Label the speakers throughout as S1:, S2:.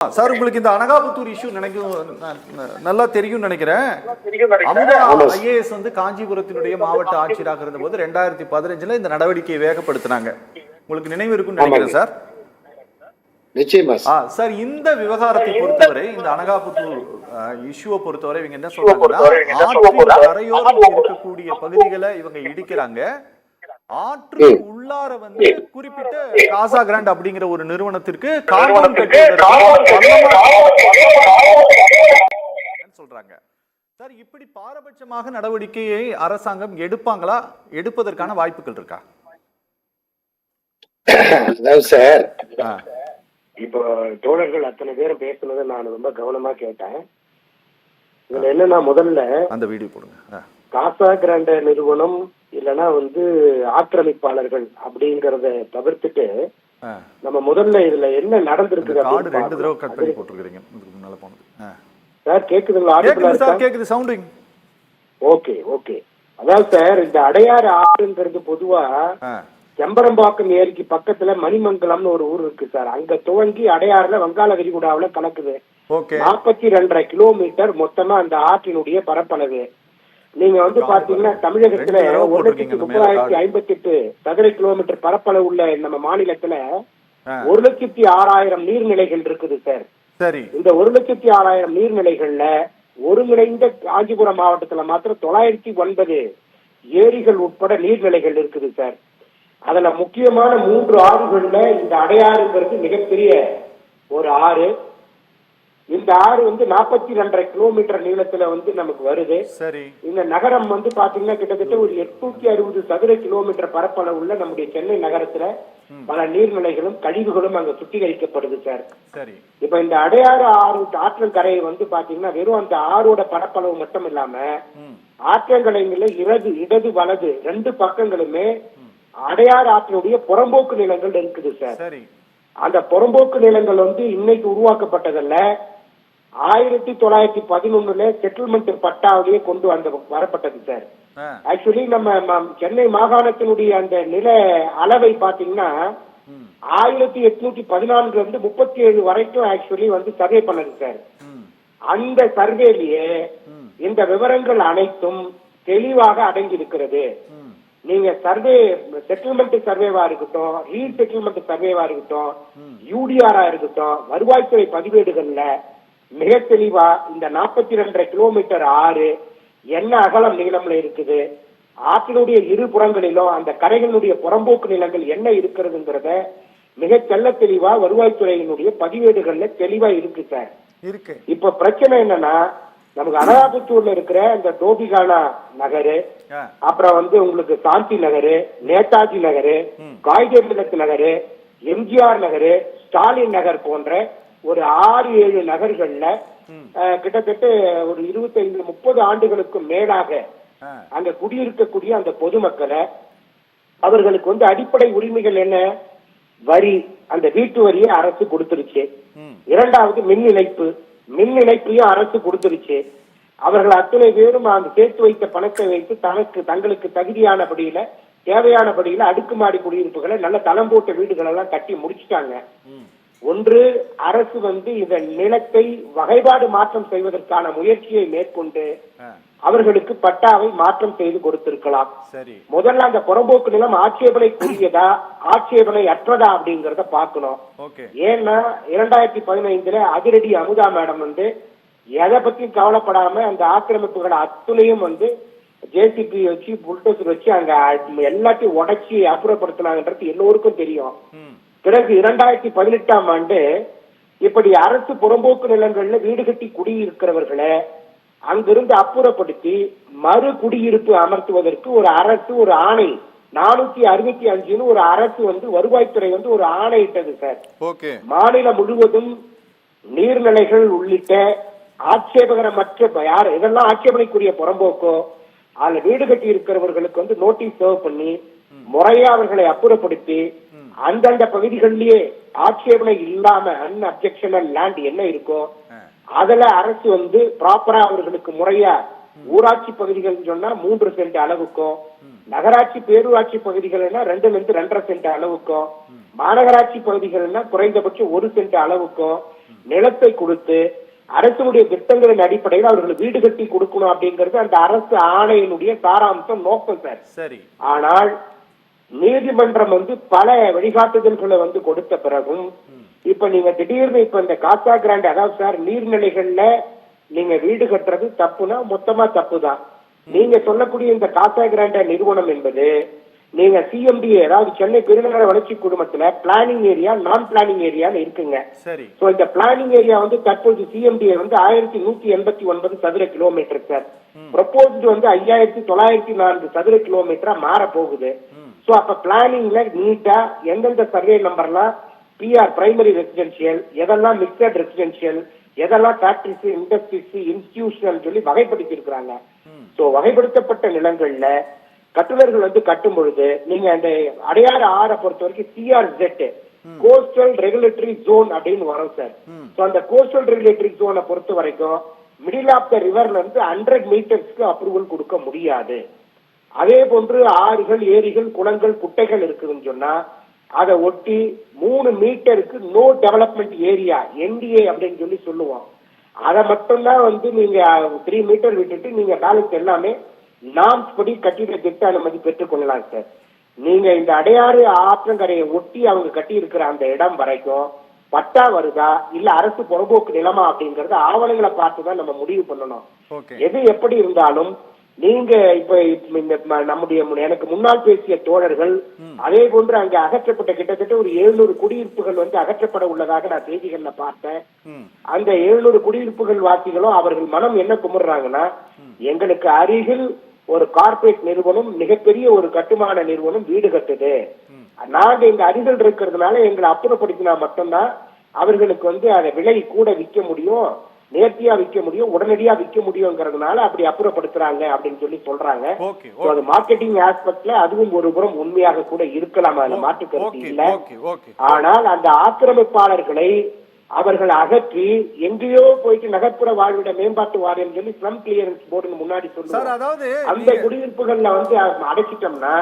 S1: Sir, உங்களுக்கு இந்த Anakaputhur issue நல்லா தெரியும் நினைக்கிறேன். அமுதா ஐஏஎஸ் வந்து காஞ்சிபுரத்தினுடைய மாவட்ட ஆட்சியராக இருந்த போது 2015 இந்த நடவடிக்கையை வேகப்படுத்தினாங்க. உங்களுக்கு நினைவு இருக்குன்னு நினைக்கிறேன் சார்.
S2: நிச்சயமா
S1: சார், இந்த விவகாரத்தை பொறுத்தவரை, இந்த அனகாபுத்தூர் இஷ்யூவை பொறுத்தவரை இவங்க என்ன சொல்றாங்கன்னா, ஆற்றின் கரையோரம் இருக்கக்கூடிய பகுதிகளை இவங்க இடிக்கிறாங்க. ஆற்று உள்ளார வந்து குறிப்பிட்ட காசா கிராண்ட் அப்படிங்கிற ஒரு நிறுவனத்திற்கு காம்பவுண்ட் சொல்றாங்க. சார், இப்படி பாரபட்சமாக நடவடிக்கையை அரசாங்கம் எடுப்பாங்களா? எடுப்பதற்கான வாய்ப்புகள் இருக்கா?
S2: சார், இப்போ தோழர்கள் அத்தனை பேரும் பேசுனதை நான் ரொம்ப கவனமா கேட்டேன். இதுல என்னன்னா, முதல்ல
S1: அந்த வீடியோ போடுங்க.
S2: காசா கிராண்ட் நிறுவனம் இல்லைன்னா வந்து ஆக்கிரமிப்பாளர்கள் அப்படிங்கறத தவிர்த்துட்டு நம்ம முதல்ல இதுல என்ன நடந்திருக்குது சார். கேக்குதுங்களா? Okay okay. அதாவது சார், இந்த அடையாறு ஆறுங்கிறது பொதுவா செம்பரம்பாக்கம் ஏரிக்கு பக்கத்துல மணிமங்கலம்னு ஒரு ஊர் இருக்கு சார். அங்க துவங்கி அடையாறுல வங்காள விரிகுடாவுல கலக்குது. 42.5 கிலோமீட்டர் மொத்தமா அந்த ஆற்றினுடைய பரப்பளவு. நீங்க வந்து பாத்தீங்கன்னா தமிழகத்துல 1,30,058 சதுர கிலோமீட்டர் பரப்பளவு உள்ள நம்ம மாநிலத்துல 1,06,000 நீர்நிலைகள் இருக்குது சார். சரி, இந்த 1,06,000 நீர்நிலைகள்ல ஒருங்கிணைந்த காஞ்சிபுரம் மாவட்டத்துல மாத்திரம் 909 ஏரிகள் உட்பட நீர்நிலைகள் இருக்குது சார். அதுல முக்கியமான 3 ஆறுகள்ல இந்த அடையாறுங்கிறது மிகப்பெரிய ஒரு ஆறு. இந்த ஆறு வந்து 42.5 கிலோமீட்டர் நீளத்துல வந்து நமக்கு வருது. சரி, இந்த நகரம் வந்து பாத்தீங்கன்னா கிட்டத்தட்ட ஒரு 860 சதுர கிலோமீட்டர் பரப்பளவு உள்ள நம்முடைய சென்னை நகரத்துல பல நீர்நிலைகளும் கழிவுகளும் அங்க சுத்திகரிக்கப்படுது சார். சரி, இப்ப இந்த அடையாறு ஆற்றல் கரையை வந்து பாத்தீங்கன்னா வெறும் அந்த ஆறோட பரப்பளவு மட்டும் இல்லாம ஆற்றங்கரையில இடது வலது 2 பக்கங்களுமே அடையாறு ஆற்றினுடைய புறம்போக்கு நிலங்கள் இருக்குது சார். சரி, அந்த புறம்போக்கு நிலங்கள் வந்து இன்னைக்கு உருவாக்கப்பட்டதல்ல, 1911 செட்டில்மெண்ட் பட்டாவிலேயே கொண்டு வரப்பட்டது சார். ஆக்சுவலி நம்ம சென்னை மாகாணத்தினுடைய அந்த நில அளவை பாத்தீங்கன்னா 1814 இருந்து 37 வரைக்கும் ஆக்சுவலி வந்து சர்வே பண்ணது சார். அந்த சர்வேலயே இந்த விவரங்கள் அனைத்தும் தெளிவாக அடங்கி இருக்கிறது. நீங்க சர்வே செட்டில்மெண்ட் சர்வேவா இருக்கட்டும், ரீசெட்டில்மெண்ட் சர்வேவா இருக்கட்டும், யூடிஆரா இருக்கட்டும், வருவாய்த்துறை பதிவேடுகள்ல மிக தெளிவா இந்த 42.5 கிலோமீட்டர் ஆறு என்ன அகலம் நீளம்ல இருக்குது, ஆற்றினுடைய இரு புறங்களிலும் அந்த கரைகளுடைய புறம்போக்கு நிலங்கள் என்ன இருக்கிறதுங்கிறத மிக தெல்ல தெளிவா வருவாய்த்துறையினுடைய பதிவேடுகள்ல தெளிவா இருக்கு சார். இருக்கு. இப்ப பிரச்சனை என்னன்னா, நமக்கு அனகாபுத்தூர்ல இருக்கிற இந்த டோபிகானா நகரு, அப்புறம் வந்து உங்களுக்கு சாந்தி நகரு, நேதாஜி நகரு, காய்கறி நகரு, எம்ஜிஆர் நகரு, ஸ்டாலின் நகர் போன்ற ஒரு 6-7 நகர்கள்ல கிட்டத்தட்ட ஒரு 25-30 ஆண்டுகளுக்கு மேலாக அங்க குடியிருக்கக்கூடிய அந்த பொதுமக்களை அவர்களுக்கு வந்து அடிப்படை உரிமைகள் என்ன, வரி, அந்த வீட்டு வரியை அரசு கொடுத்துருச்சு. இரண்டாவது மின் இணைப்பையும் அரசு கொடுத்துருச்சு. அவர்கள் அத்தனை பேரும் அந்த சேர்த்து வைத்த பணத்தை வைத்து தங்களுக்கு தகுதியானபடியில தேவையானபடியில அடுக்குமாடி குடியிருப்புகளை நல்ல தளம் போட்ட வீடுகள் எல்லாம் கட்டி முடிச்சுட்டாங்க. ஒன்று, அரசு வந்து இந்த நிலத்தை வகைப்பாடு மாற்றம் செய்வதற்கான முயற்சியை மேற்கொண்டு அவர்களுக்கு பட்டாவை மாற்றம் செய்து கொடுத்திருக்கலாம். முதல்ல அந்த புறம்போக்கு நிலம் ஆட்சேபனைக்குரியதா ஆட்சேபனை அற்றதா அப்படிங்கறத பாக்கணும். ஏன்னா 2015 அதிரடி அமுதா மேடம் வந்து எதை பத்தியும் கவலைப்படாம அந்த ஆக்கிரமிப்புகளை அத்துணையும் வந்து ஜேசிபி வச்சு புல்டோசர் வச்சு அங்க எல்லாத்தையும் உடைச்சி அப்புறப்படுத்தினாங்கன்றது எல்லோருக்கும் தெரியும். பிறகு 2018ஆம் ஆண்டு இப்படி அரசு புறம்போக்கு நிலங்கள்ல வீடு கட்டி குடியிருக்கிறவர்களை அங்கிருந்து அப்புறப்படுத்தி மறு குடியிருப்பு அமர்த்துவதற்கு ஒரு ஆணை 465 ஒரு அரசு வந்து வருவாய்த்துறை வந்து ஒரு ஆணை இட்டது சார். மாநிலம் முழுவதும் நீர்நிலைகள் உள்ளிட்ட ஆட்சேபகரமற்ற யார் இதெல்லாம் ஆட்சேபனைக்குரிய புறம்போக்கோ அதுல வீடு கட்டி இருக்கிறவர்களுக்கு வந்து நோட்டீஸ் சர்வ் பண்ணி முறையா அவர்களை அப்புறப்படுத்தி அந்தந்த பகுதிகளிலேயே ஆட்சேபனை இல்லாம அன்அப்ஜெக்ஷனல் லேண்ட் என்ன இருக்கோ அதுல அரசு வந்து ப்ராப்பரா அவர்களுக்கு முறையா ஊராட்சி பகுதிகள் சொன்னா 3 சென்ட் அளவுக்கும், நகராட்சி பேரூராட்சி பகுதிகள் 2 to 2.5 சென்ட் அளவுக்கும், மாநகராட்சி பகுதிகள்னா குறைந்தபட்சம் 1 சென்ட் அளவுக்கும், நிலத்தை கொடுத்து அரசுடைய திட்டங்களின் அடிப்படையில் அவர்கள் வீடு கட்டி கொடுக்கணும் அப்படிங்கிறது அந்த அரசு ஆணையினுடைய சாராம்சம் நோக்கம் சார்.
S1: சரி.
S2: ஆனால் நீதிமன்றம் பல வழிகாட்டுதல்களை கொடுத்த பிறகும் இப்ப நீங்க திடீர்னு இப்ப இந்த காசா கிராண்ட், அதாவது சார் நீர்நிலைகள்ல நீங்க வீடு கட்டுறது தப்புனா மொத்தமா தப்புதான். நீங்க சொல்லக்கூடிய இந்த காசா கிராண்ட் நிறுவனம் என்பது நீங்க சிஎம்டிஏ, அதாவது சென்னை பெருநகர வளர்ச்சி குழுமத்துல பிளானிங் ஏரியா, நான் பிளானிங் ஏரியான்னு இருக்குங்க.
S1: சரி.
S2: சோ இந்த பிளானிங் ஏரியா தற்போது சிஎம்டிஏ 1189 சதுர கிலோமீட்டர் சார். ப்ரொபோஸ்ட் 5904 சதுர கிலோமீட்டரா மாற போகுது. சோ அப்ப பிளானிங்ல நீட்டா எந்தெந்த சர்வே நம்பர்லாம் பிஆர் பிரைமரி ரெசிடென்சியல், எதெல்லாம் மிக்சட் ரெசிடென்சியல், எதெல்லாம் ஃபேக்டரிஸ், இண்டஸ்ட்ரீஸ், இன்ஸ்டிடியூஷனல் சொல்லி வகைப்படுத்தி இருக்கிறாங்க. சோ வகைப்படுத்தப்பட்ட நிலங்கள்ல கட்டுநர்கள் கட்டும் பொழுது நீங்க அந்த அடையாறு ஆறை பொறுத்த வரைக்கும் CRZ, கோஸ்டல் ரெகுலேட்டரி ஜோன் அப்படின்னு வரும் சார். சோ அந்த கோஸ்டல் ரெகுலேட்டரி ஜோனை பொறுத்த வரைக்கும் மிடில் ஆஃப் த ரிவர்ல இருந்து 100 மீட்டர்ஸ்க்கு அப்ரூவல் கொடுக்க முடியாது. அதே போன்று ஆறுகள், ஏரிகள், குளங்கள், குட்டைகள் இருக்குதுன்னு சொன்னா அதை ஒட்டி 3 மீட்டருக்கு நோ டெவலப்மெண்ட் ஏரியா, NDA அப்படின்னு சொல்லி சொல்லுவோம். அதை மட்டும்தான் நீங்க 3 மீட்டர் விட்டுட்டு நீங்க பேலன்ஸ் எல்லாமே நாம்ஸ் படி கட்டிட திட்ட அனுமதி பெற்றுக் கொள்ளலாம் சார். நீங்க இந்த அடையாறு ஆற்றங்கரையை ஒட்டி அவங்க கட்டி இருக்கிற அந்த இடம் வரைக்கும் பட்டா வருதா இல்ல அரசு புறம்போக்கு நிலமா அப்படிங்கறது ஆவணங்களை பார்த்துதான் நம்ம முடிவு பண்ணணும். எது எப்படி இருந்தாலும் நீங்க இப்ப நம்முடைய எனக்கு முன்னால் பேசிய தோழர்கள் அதே போன்று அங்க அகற்றப்பட்ட கிட்டத்தட்ட ஒரு 700 குடியிருப்புகள் அகற்றப்பட உள்ளதாக நான் செய்திகள்ல பார்த்தேன். அந்த 700 குடியிருப்புகள் வாசிகளும் அவர்கள் மனம் என்ன குமுறாங்கன்னா, எங்களுக்கு அருகில் ஒரு கார்பரேட் நிறுவனம், மிகப்பெரிய ஒரு கட்டுமான நிறுவனம் வீடு கட்டுது, நாங்க எங்க அருகில் இருக்கிறதுனால எங்களை அப்புறப்படுத்தினா மட்டும்தான் அவர்களுக்கு அதை விலை கூட விற்க முடியும், நேர்த்தியா விற்க முடியும், உடனடியா விற்க முடியும்ங்கிறதுனால அப்படி அப்புறப்படுத்துறாங்க அப்படின்னு சொல்லி சொல்றாங்க. அது மார்க்கெட்டிங் ஆஸ்பெக்ட்ல அதுவும் ஒரு புறம் உண்மையாக கூட இருக்கலாம், அதுல மாற்று கருத்து இல்ல. ஆனால் அந்த ஆக்கிரமிப்பாளர்களை அவர்கள் அகற்றி எங்கேயோ போயிட்டு நகர்ப்புற வாழ்விட மேம்பாட்டு வாரியம் சொல்லி ஸ்லம் கிளியரன்ஸ் போர்டு முன்னாடி சொல்லுவாங்க. அந்த குடியிருப்புகள்ல அடைச்சிட்டோம்னா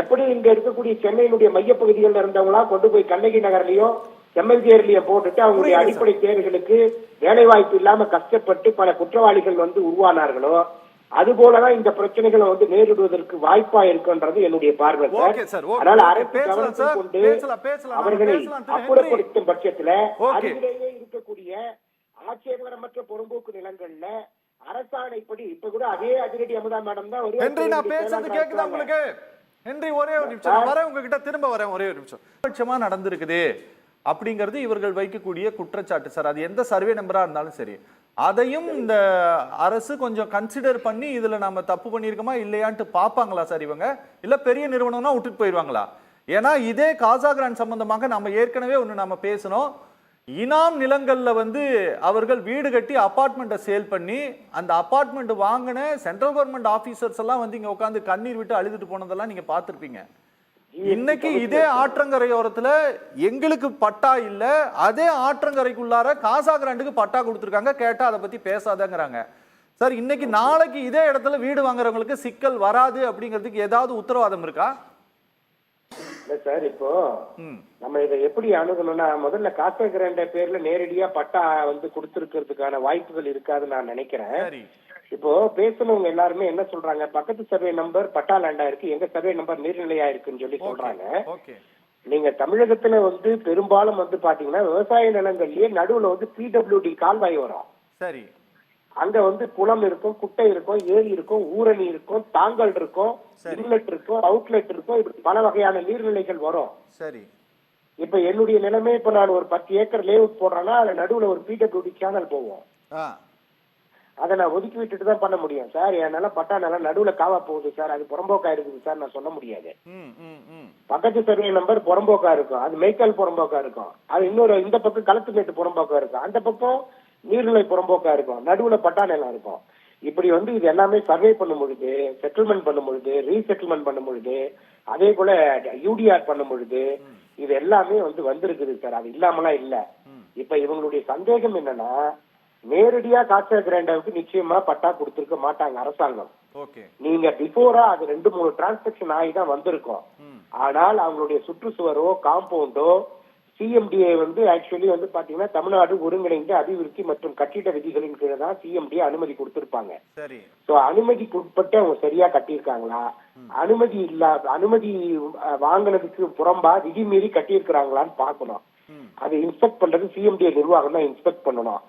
S2: எப்படி இங்க இருக்கக்கூடிய சென்னையினுடைய மையப்பகுதிகளில் இருந்தவங்களா கொண்டு போய் கண்ணகி நகர்லயும் செம்மஞ்சேரிலையும் போட்டுட்டு அவங்களுடைய அடிப்படை தேவைகளுக்கு வேலை வாய்ப்பு இல்லாம கஷ்டப்பட்டு பல குற்றவாளிகள் உருவானார்களோ அது போலதான் இந்த பிரச்சனைகளை நேரிடுவதற்கு வாய்ப்பா இருக்குன்றது என்னுடைய பார்வை சார். அதனால அரசு கவனத்தை கொண்டு அவர்களை அப்புறப்படுத்தும் பட்சத்துல அருகிலேயே இருக்கக்கூடிய ஆட்சேபகரமற்ற புறம்போக்கு நிலங்கள்ல அரசாணைப்படி இப்ப கூட அதே அதிரடி அமுதா மேடம் தான்
S1: ஒரே ஒரு நிமிஷம் வரேன் உங்ககிட்ட, திரும்ப வரேன் ஒரே ஒரு நிமிஷம். நடந்திருக்குது அப்படிங்கிறது இவர்கள் வைக்கக்கூடிய குற்றச்சாட்டு சார். அது எந்த சர்வே நம்பரா இருந்தாலும் சரி, அதையும் இந்த அரசு கொஞ்சம் கன்சிடர் பண்ணி இதுல நம்ம தப்பு பண்ணிருக்கோமா இல்லையான்ட்டு பாப்பாங்களா சார் இவங்க? இல்ல பெரிய நிறுவனம்னா விட்டுட்டு போயிடுவாங்களா? ஏன்னா இதே காசா கிராண்ட் சம்பந்தமாக நம்ம ஏற்கனவே ஒண்ணு நம்ம பேசணும். இனாம் நிலங்கள்ல அவர்கள் வீடு கட்டி அபார்ட்மெண்ட்டை சேல் பண்ணி அந்த அபார்ட்மெண்ட் வாங்கின சென்ட்ரல் கவர்மெண்ட் ஆபீசர்ஸ் எல்லாம் இங்க உட்காந்து கண்ணீர் விட்டு அழுதுட்டு போனதெல்லாம் நீங்க பார்த்திருப்பீங்க. இன்னைக்கு இதே ஆற்றங்கரையோரத்துல எங்களுக்கு பட்டா இல்ல, அதே ஆற்றங்கரைக்குள்ளார காசா கிராண்டுக்கு பட்டா கொடுத்துருக்காங்க, கேட்டா அதை பத்தி பேசாதங்கிறாங்க சார். இன்னைக்கு நாளைக்கு இதே இடத்துல வீடு வாங்குறவங்களுக்கு சிக்கல் வராது அப்படிங்கிறதுக்கு ஏதாவது உத்தரவாதம் இருக்கா?
S2: இல்ல சார், இப்போ நம்ம இதை எப்படி அணுகணும்னா, முதல்ல காசா கிராண்ட் பேர்ல நேரடியா பட்டா கொடுத்திருக்கிறதுக்கான வாய்ப்புகள் இருக்காதுன்னு நான் நினைக்கிறேன். இப்போ பேசணுங்க எல்லாருமே என்ன சொல்றாங்க, பக்கத்து சர்வே நம்பர் பட்டா லேண்டா இருக்கு, எங்க சர்வே நம்பர் நீர்நிலையா இருக்குன்னு சொல்லி சொல்றாங்க. நீங்க தமிழகத்துல பெரும்பாலும் பாத்தீங்கன்னா விவசாய நிலங்கள்லயே நடுவுல PWD கால்வாய் வரும். சரி. அங்க குளம் இருக்கும், குட்டை இருக்கும், ஏரி இருக்கும், ஊரணி இருக்கும், தாங்கல் இருக்கும், இன்லெட் இருக்கும், அவுட்லெட் இருக்கும், இப்படி பல வகையான நீர்நிலைகள் வரும். சரி. இப்ப என்னுடைய நிலைமை, இப்ப நான் ஒரு 10 ஏக்கர் லேஅவுட் போடுறேன்னா அதுல நடுவுல ஒரு PWD சேனல் போவோம். அதை நான் ஒதுக்கி விட்டுட்டு தான் பண்ண முடியும் சார். என்னால பட்டா நிலம் நடுவுல காவா போகுது சார், அது புறம்போக்கா இருக்குது சார் நான் சொல்ல முடியாது. பக்கத்து சர்வே நம்பர் புறம்போக்கா இருக்கும், அது மேய்க்கால் புறம்போக்கா இருக்கும், அது இன்னொரு இந்த பக்கம் களத்துமேட்டு புறம்போக்கா இருக்கும், அந்த பக்கம் நீர்நிலை புறம்போக்கா இருக்கும், நடுவுல பட்டா நிலம் இருக்கும். இப்படி இது எல்லாமே சர்வே பண்ணும் பொழுது, செட்டில்மெண்ட் பண்ணும் பொழுது, ரீசெட்டில்மெண்ட் பண்ணும் பொழுது, அதே போல UDR பண்ணும் பொழுது இது எல்லாமே வந்திருக்குது சார். அது இல்லாமலாம் இல்ல. இப்ப இவங்களுடைய சந்தேகம் என்னன்னா, நேரடியா காசா கிராண்டாவுக்கு நிச்சயமா பட்டா கொடுத்திருக்க மாட்டாங்க அரசாங்கம். நீங்க பிஃபோரா அது 2-3 டிரான்சாக்சன் ஆகி தான் வந்திருக்கும். ஆனால் அவங்களுடைய சுற்றுச்சுவரோ காம்பவுண்டோ சிஎம்டிஏ வந்து ஆக்சுவலி வந்து பாத்தீங்கன்னா தமிழ்நாடு ஒருங்கிணைந்த அபிவிருத்தி மற்றும் கட்டிட விதிகளின் கீழே தான் சிஎம்டிஏ அனுமதி கொடுத்திருப்பாங்க.
S1: சரி.
S2: சோ அனுமதிக்கு உட்பட்டு அவங்க சரியா கட்டியிருக்காங்களா, அனுமதி வாங்கினதுக்கு புறம்பா விதிமீறி கட்டியிருக்கிறாங்களான்னு பாக்கணும். அதை இன்ஸ்பெக்ட் பண்றது சிஎம்டிஏ நிர்வாகம் தான் இன்ஸ்பெக்ட் பண்ணணும்.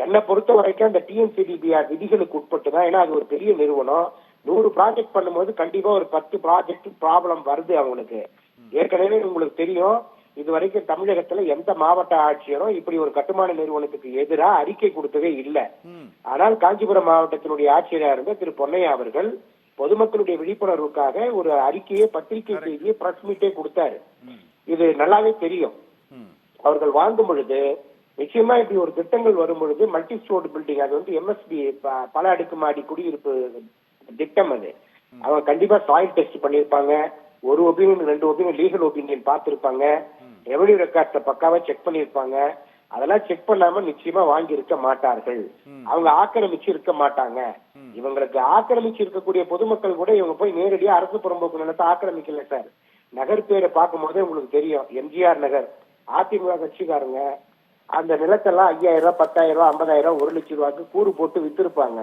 S2: என்னை பொறுத்த வரைக்கும் அந்த டிஎன்சிடிபிஆர் விதிகளுக்கு உட்பட்டு தான். ஏன்னா அது ஒரு பெரிய நிறுவனம். 100 ப்ராஜெக்ட் பண்ணும்போது கண்டிப்பா ஒரு 10 ப்ராஜெக்ட் ப்ராப்ளம் வருது அவங்களுக்கு. ஏற்கனவே உங்களுக்கு தெரியும், இது வரைக்கும் தமிழகத்துல எந்த மாவட்ட ஆட்சியரும் இப்படி ஒரு கட்டுமான நிறுவனத்துக்கு எதிராக அறிக்கை கொடுத்ததே இல்லை. ஆனால் காஞ்சிபுரம் மாவட்டத்தினுடைய ஆட்சியராக இருந்த திரு பொன்னையா அவர்கள் பொதுமக்களுடைய விழிப்புணர்வுக்காக ஒரு அறிக்கையை, பத்திரிகை செய்தியை, பிரஸ் மீட்டே கொடுத்தாரு. இது நல்லாவே தெரியும். அவர்கள் வாங்கும் பொழுது நிச்சயமா இப்படி ஒரு திட்டங்கள் வரும் பொழுது மல்டி ஸ்டோர்டு பில்டிங், அது வந்து எம்எஸ்பி பல அடுக்குமாடி குடியிருப்பு திட்டம். அது அவங்க கண்டிப்பா சாயில் டெஸ்ட் பண்ணிருப்பாங்க. ஒரு ஒப்பீனியன் 2 ஒப்பீனியன் லீகல் ஒப்பீனியன் பார்த்திருப்பாங்க. ரெவன்யூ ரெக்கார்ட்ஸ பக்காவா செக் பண்ணிருப்பாங்க. அதெல்லாம் செக் பண்ணாம நிச்சயமா வாங்கி இருக்க மாட்டார்கள். அவங்க ஆக்கிரமிச்சு இருக்க மாட்டாங்க. இவங்களுக்கு ஆக்கிரமிச்சு இருக்கக்கூடிய பொதுமக்கள் கூட இவங்க போய் நேரடியா அரசு புறம்போக்கு நிலத்தை ஆக்கிரமிக்கல சார். நகர் பேரை பார்க்கும் போதே உங்களுக்கு தெரியும், எம்ஜிஆர் நகர். அதிமுக கட்சிக்காரங்க அந்த நிலத்தெல்லாம் 5000 ரூபாய், 10,000 ரூபாய், 50,000 ரூபாய், 1 லட்சம் ரூபாய்க்கு கூறு போட்டு வித்திருப்பாங்க.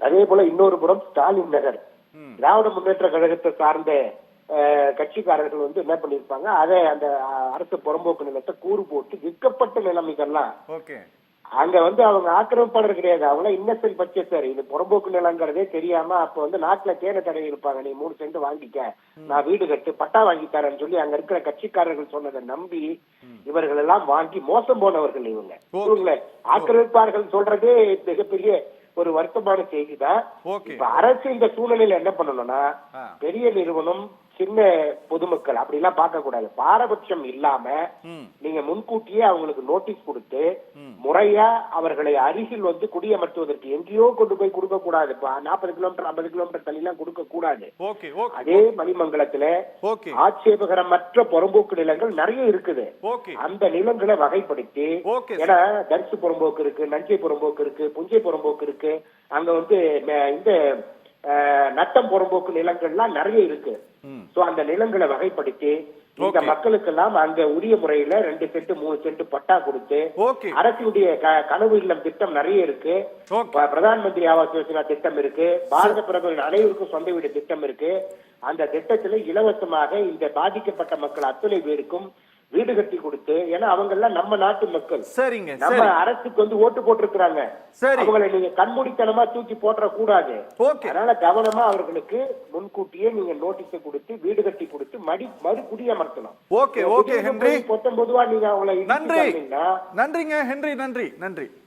S2: அதே போல இன்னொரு புறம் ஸ்டாலின் நகர், திராவிட முன்னேற்ற கழகத்தை சார்ந்த கட்சிக்காரர்கள் வந்து என்ன பண்ணிருப்பாங்க, அதை அந்த அரசு புறம்போக்கு நிலத்தை கூறு போட்டு விற்கப்பட்ட நிலைமைகள்லாம். அங்க வந்து அவங்க ஆக்கிரமிப்பாளர் கிடையாது, அவங்க இன்னசென்ட் பர்ச்சேசர். இது புறம்போக்கு நிலங்கிறதே தெரியாம அப்ப வந்து நாட்டுல தேன தடவை இருப்பாங்க. நீ 3 சென்ட் வாங்கிக்க, நான் வீடு கட்டு, பட்டா வாங்கி தரேன்னு சொல்லி அங்க இருக்கிற கட்சிக்காரர்கள் சொன்னதை நம்பி இவர்கள் எல்லாம் வாங்கி மோசம் போனவர்கள் இவங்க. ஆக்கிரமிப்பாளர்கள் சொல்றதே மிகப்பெரிய ஒரு வருத்தமான செய்தி தான். இப்ப அரசு இந்த சூழ்நிலையில என்ன பண்ணணும்னா, பெரிய நிறுவனம், சின்ன பொதுமக்கள் அப்படி எல்லாம் பார்க்க கூடாது. பாரபட்சம் இல்லாம நீங்க முன்கூட்டியே அவங்களுக்கு நோட்டீஸ் கொடுத்து முறையா அவர்களை அருகில் வந்து குடியமர்த்துவதற்கு எங்கேயோ கொண்டு போய் கொடுக்க கூடாது. 40 கிலோமீட்டர் 50 கிலோமீட்டர் தள்ளி எல்லாம் கொடுக்க கூடாது. அதே மணிமங்கலத்துல ஆட்சேபகரமற்ற புறம்போக்கு நிலங்கள் நிறைய இருக்குது. அந்த நிலங்களை வகைப்படுத்தி, ஏன்னா தரிசு புறம்போக்கு இருக்கு, நஞ்சை புறம்போக்கு இருக்கு, புஞ்சை புறம்போக்கு இருக்கு, அங்க வந்து இந்த நட்டம் புறம்போக்கு நிலங்கள்லாம் நிறைய இருக்கு. சோ அந்த நிலங்களை வகைப்படுத்தி இந்த மக்களுக்கு எல்லாம் அங்க உரிய முறையில 2 சென்ட் 3 சென்ட் பட்டா கொடுத்து, அரசுடைய கனவு இல்லம் திட்டம் நிறைய இருக்கு, பிரதான் மந்திரி ஆவாஸ் யோஜனா திட்டம் இருக்கு, பாரத பிரதமர் அனைவருக்கும் சொந்த வீடு திட்டம் இருக்கு. அந்த திட்டத்துல இலவசமாக இந்த பாதிக்கப்பட்ட மக்கள் அத்தனை பேருக்கும் வீடு கட்டி கொடுத்து, ஏன்னா அவங்க எல்லாம் நம்ம நாட்டு மக்கள். சரிங்க, நம்ம அரசுக்கு வந்து ஓட்டு போட்டிருக்கிறாங்க. அவங்களை நீங்க கண்மூடித்தனமா தூக்கி போட்டுற கூடாது. அதனால கவனமா அவர்களுக்கு முன்கூட்டியே நீங்க நோட்டீஸ் கொடுத்து வீடு கட்டி கொடுத்து மறு குடியமர்த்தணும். 19 ரூபா நீங்க அவங்களை
S1: நன்றிங்க ஹென்றி, நன்றி.